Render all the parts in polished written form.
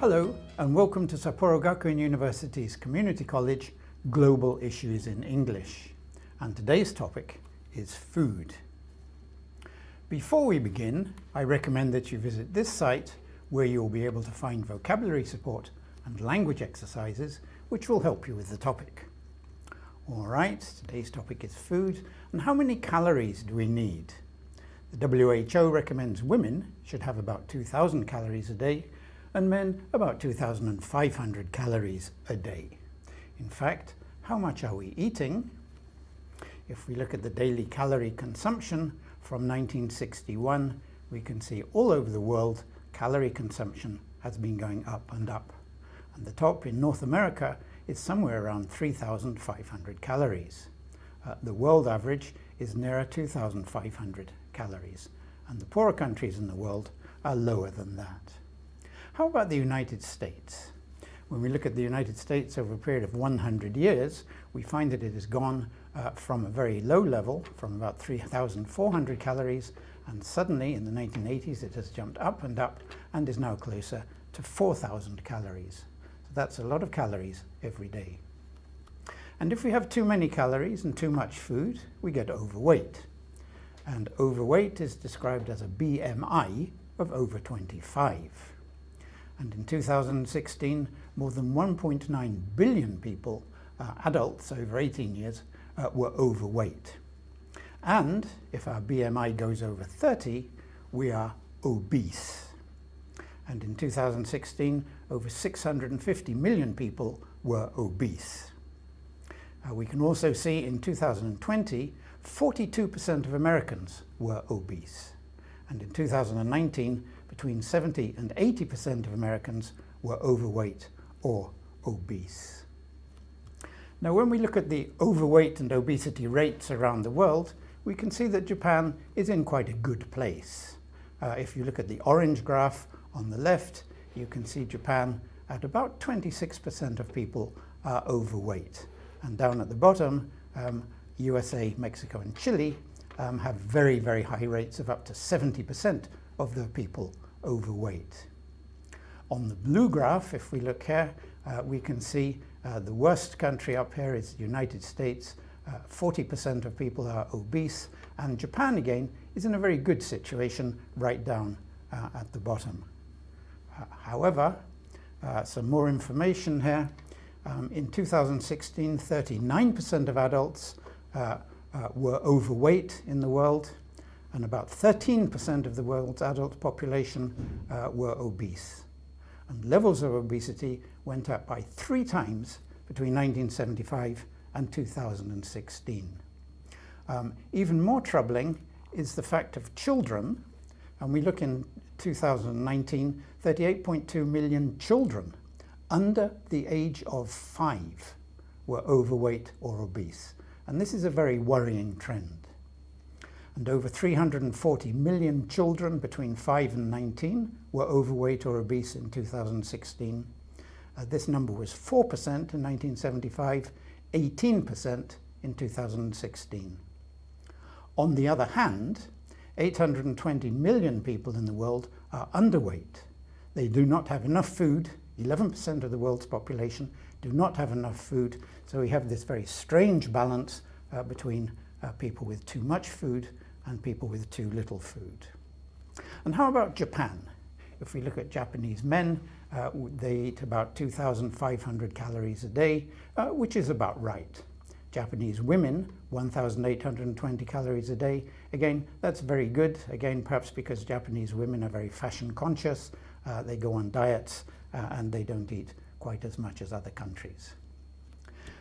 Hello and welcome to札幌学院University's Community College Global Issues in English. And today's topic is food. Before we begin, I recommend that you visit this site where you'll be able to find vocabulary support and language exercises which will help you with the topic. Alright, today's topic is food, and how many calories do we need? The WHO recommends women should have about 2,000 calories a day and men about 2,500 calories a day. In fact, how much are we eating? If we look at the daily calorie consumption from 1961, we can see all over the world calorie consumption has been going up and up. And the top in North America is somewhere around 3,500 calories. The world average is nearer 2,500 calories, and the poorer countries in the world are lower than that. How about the United States? When we look at the United States over a period of 100 years, we find that it has gone from a very low level, from about 3,400 calories, and suddenly in the 1980s it has jumped up and is now closer to 4,000 calories. So that's a lot of calories every day. And if we have too many calories and too much food, we get overweight. And overweight is described as a BMI of over 25. And in 2016, more than 1.9 billion people, adults over 18 years, were overweight. And if our BMI goes over 30, we are obese. And in 2016, over 650 million people were obese. We can also see in 2020, 42% of Americans were obese. And in 2019, between 70 and 80% of Americans were overweight or obese. Now, when we look at the overweight and obesity rates around the world, we can see that Japan is in quite a good place. If you look at the orange graph on the left, you can see Japan at about 26% of people are overweight. And down at the bottom, USA, Mexico and Chile have very, very high rates of up to 70% of the people overweight. On the blue graph, if we look here, we can see the worst country up here is the United States. 40% of people are obese, and Japan again is in a very good situation right down at the bottom. However, some more information here. In 2016, 39% of adults were overweight in the world, and about 13% of the world's adult population were obese. And levels of obesity went up by 3 times between 1975 and 2016. Even more troubling is the fact of children, and we look in 2019, 38.2 million children under the age of 5 were overweight or obese. And this is a very worrying trend. And over 340 million children between 5 and 19 were overweight or obese in 2016. This number was 4% in 1975, 18% in 2016. On the other hand, 820 million people in the world are underweight. They do not have enough food. 11% of the world's population do not have enough food, so we have this very strange balance between people with too much food and people with too little food. And how about Japan? If we look at Japanese men, they eat about 2,500 calories a day, which is about right. Japanese women, 1,820 calories a day. Again, that's very good. Again, perhaps because Japanese women are very fashion conscious, they go on diets, and they don't eat quite as much as other countries.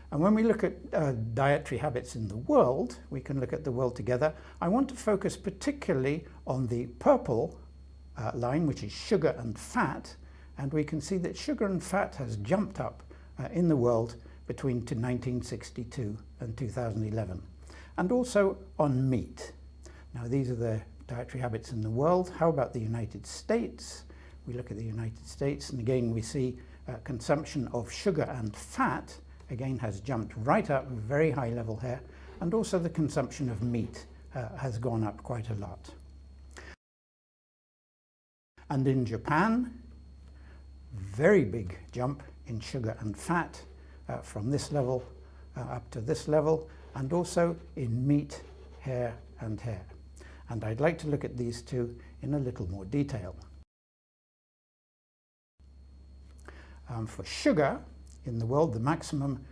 And when we look at dietary habits in the world, we can look at the world together. I want to focus particularly on the purple line, which is sugar and fat, and we can see that sugar and fat has jumped up in the world between 1962 and 2011, and also on meat. Now, these are the dietary habits in the world. How about the United States? We look at the United States, and again we see consumption of sugar and fat again has jumped right up, very high level here, and also the consumption of meat has gone up quite a lot. And in Japan, very big jump in sugar and fat from this level up to this level, and also in meat, hair and hair. And I'd like to look at these two in a little more detail. For sugar in the world, the maximum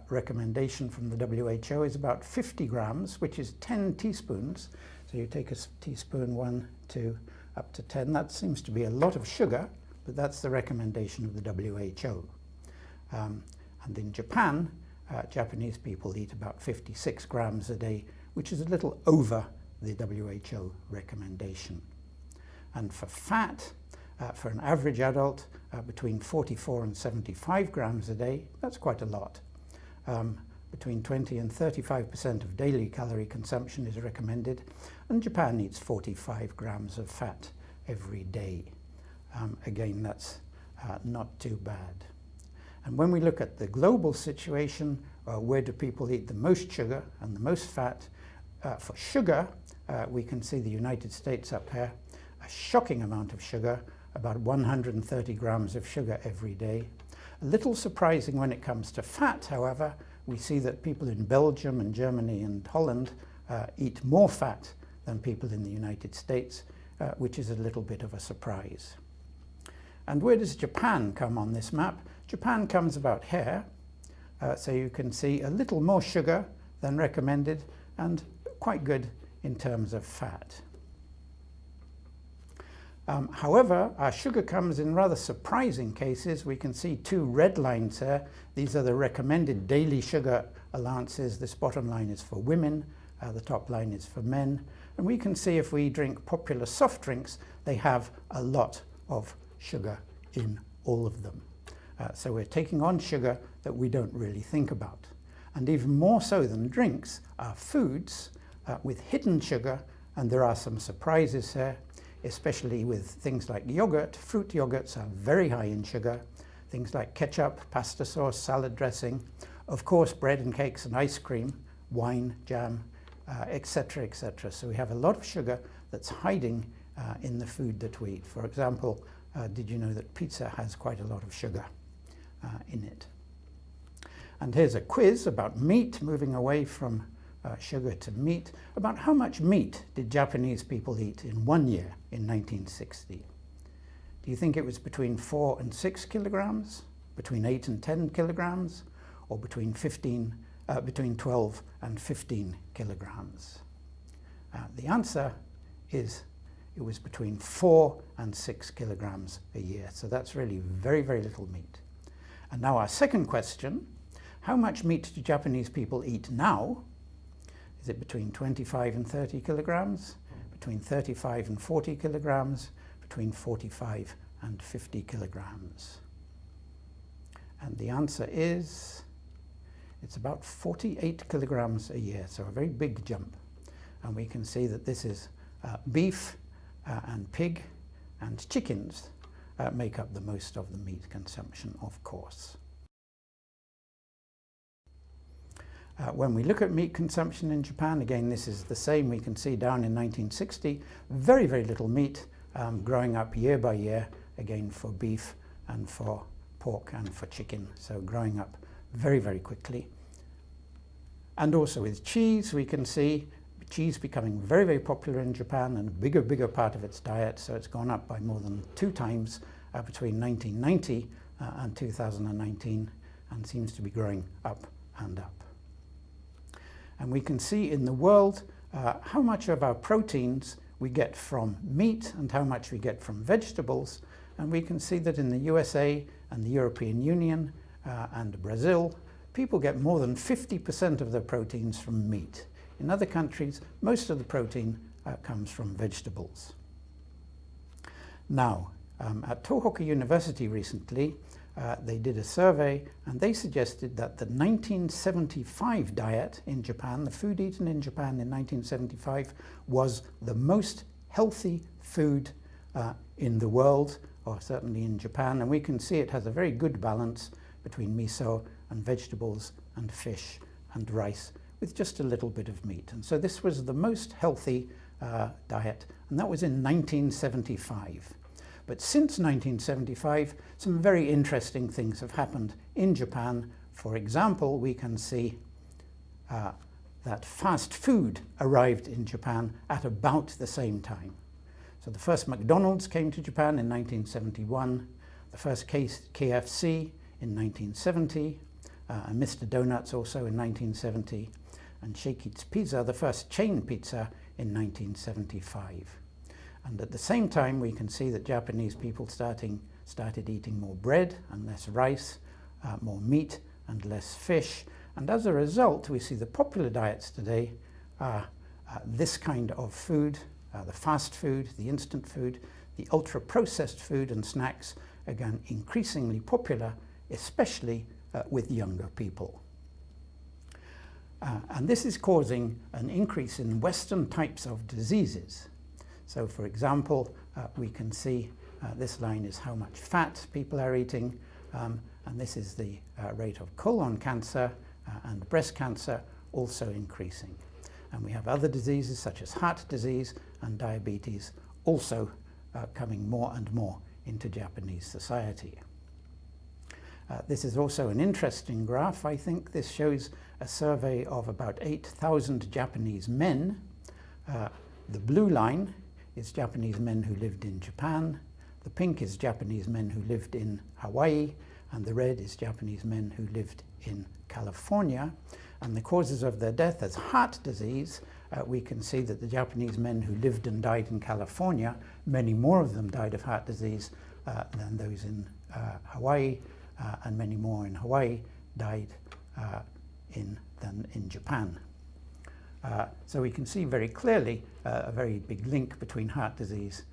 recommendation from the WHO is about 50 grams, which is 10 teaspoons. So you take a teaspoon, 1, 2, up to 10. That seems to be a lot of sugar, but that's the recommendation of the WHO. And in Japan, Japanese people eat about 56 grams a day, which is a little over the WHO recommendation. And for fat, for an average adult, between 44 and 75 grams a day, that's quite a lot. Between 20 and 35% of daily calorie consumption is recommended, and Japan eats 45 grams of fat every day. Again, that's not too bad. And when we look at the global situation, where do people eat the most sugar and the most fat? For sugar, we can see the United States up here, a shocking amount of sugar, about 130 grams of sugar every day. A little surprising when it comes to fat, however, we see that people in Belgium and Germany and Holland eat more fat than people in the United States, which is a little bit of a surprise. And where does Japan come on this map? Japan comes about here, so you can see a little more sugar than recommended and quite good in terms of fat. However, our sugar comes in rather surprising cases. We can see two red lines here. These are the recommended daily sugar allowances. This bottom line is for women, the top line is for men. And we can see if we drink popular soft drinks, they have a lot of sugar in all of them. So we're taking on sugar that we don't really think about. And even more so than drinks are foods with hidden sugar, and there are some surprises here, especially with things like yogurt. Fruit yogurts are very high in sugar. Things like ketchup, pasta sauce, salad dressing, of course bread and cakes and ice cream, wine, jam, etc., etc. So we have a lot of sugar that's hiding in the food that we eat. For example, did you know that pizza has quite a lot of sugar in it? And here's a quiz about meat, moving away from sugar to meat. About how much meat did Japanese people eat in 1 year in 1960? Do you think it was between 4 and 6 kilograms, between 8 and 10 kilograms, or between 12 and 15 kilograms? The answer is it was between 4 and 6 kilograms a year. So that's really very, very little meat. And now our second question, how much meat do Japanese people eat now? Is it between 25 and 30 kilograms, between 35 and 40 kilograms, between 45 and 50 kilograms? And the answer is, it's about 48 kilograms a year, so a very big jump. And we can see that this is beef and pig and chickens make up the most of the meat consumption, of course. When we look at meat consumption in Japan, again, this is the same. We can see down in 1960, very, very little meat growing up year by year, again for beef and for pork and for chicken. So growing up very, very quickly. And also with cheese, we can see cheese becoming very, very popular in Japan and a bigger part of its diet. So it's gone up by more than 2 times between 1990 and 2019, and seems to be growing up and up. And we can see in the world how much of our proteins we get from meat and how much we get from vegetables. And we can see that in the USA and the European Union and Brazil, people get more than 50% of their proteins from meat. In other countries, most of the protein comes from vegetables. Now, at Tohoku University recently, they did a survey and they suggested that the 1975 diet in Japan, the food eaten in Japan in 1975, was the most healthy food in the world, or certainly in Japan. And we can see it has a very good balance between miso and vegetables and fish and rice with just a little bit of meat. And so this was the most healthy diet, and that was in 1975. But since 1975, some very interesting things have happened in Japan. For example, we can see that fast food arrived in Japan at about the same time. So the first McDonald's came to Japan in 1971, the first KFC in 1970, and Mr. Donuts also in 1970, and Shake-Eat's Pizza, the first chain pizza, in 1975. And at the same time, we can see that Japanese people started eating more bread and less rice, more meat and less fish. And as a result, we see the popular diets today are this kind of food, the fast food, the instant food, the ultra-processed food and snacks, again, increasingly popular, especially with younger people. And this is causing an increase in Western types of diseases. So, for example, we can see this line is how much fat people are eating, and this is the rate of colon cancer and breast cancer also increasing. And we have other diseases such as heart disease and diabetes also coming more and more into Japanese society. This is also an interesting graph, I think. This shows a survey of about 8,000 Japanese men. The blue line is Japanese men who lived in Japan, the pink is Japanese men who lived in Hawaii, and the red is Japanese men who lived in California. And the causes of their death as heart disease, we can see that the Japanese men who lived and died in California, many more of them died of heart disease than those in Hawaii, and many more in Hawaii died than in Japan. So we can see very clearly a very big link between heart disease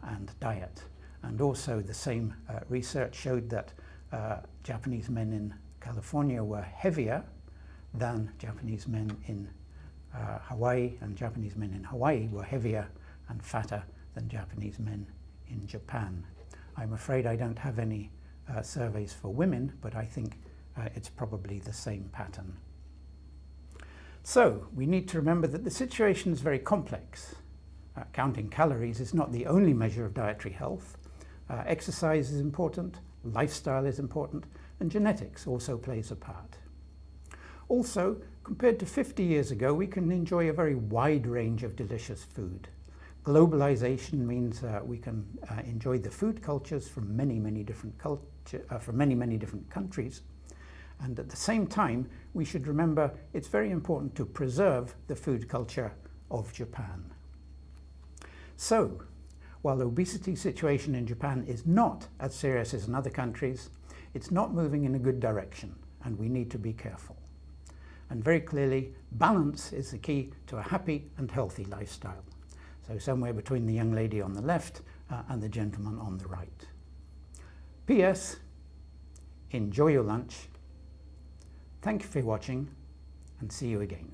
and diet. And also the same research showed that Japanese men in California were heavier than Japanese men in Hawaii, and Japanese men in Hawaii were heavier and fatter than Japanese men in Japan. I'm afraid I don't have any surveys for women, but I think it's probably the same pattern. So we need to remember that the situation is very complex. Counting calories is not the only measure of dietary health. Exercise is important, lifestyle is important, and genetics also plays a part. Also, compared to 50 years ago, we can enjoy a very wide range of delicious food. Globalization means we can enjoy the food cultures from many different countries. And at the same time, we should remember it's very important to preserve the food culture of Japan. So, while the obesity situation in Japan is not as serious as in other countries, it's not moving in a good direction, and we need to be careful. And very clearly, balance is the key to a happy and healthy lifestyle. So somewhere between the young lady on the left and the gentleman on the right. P.S. Enjoy your lunch. Thank you for watching, and see you again.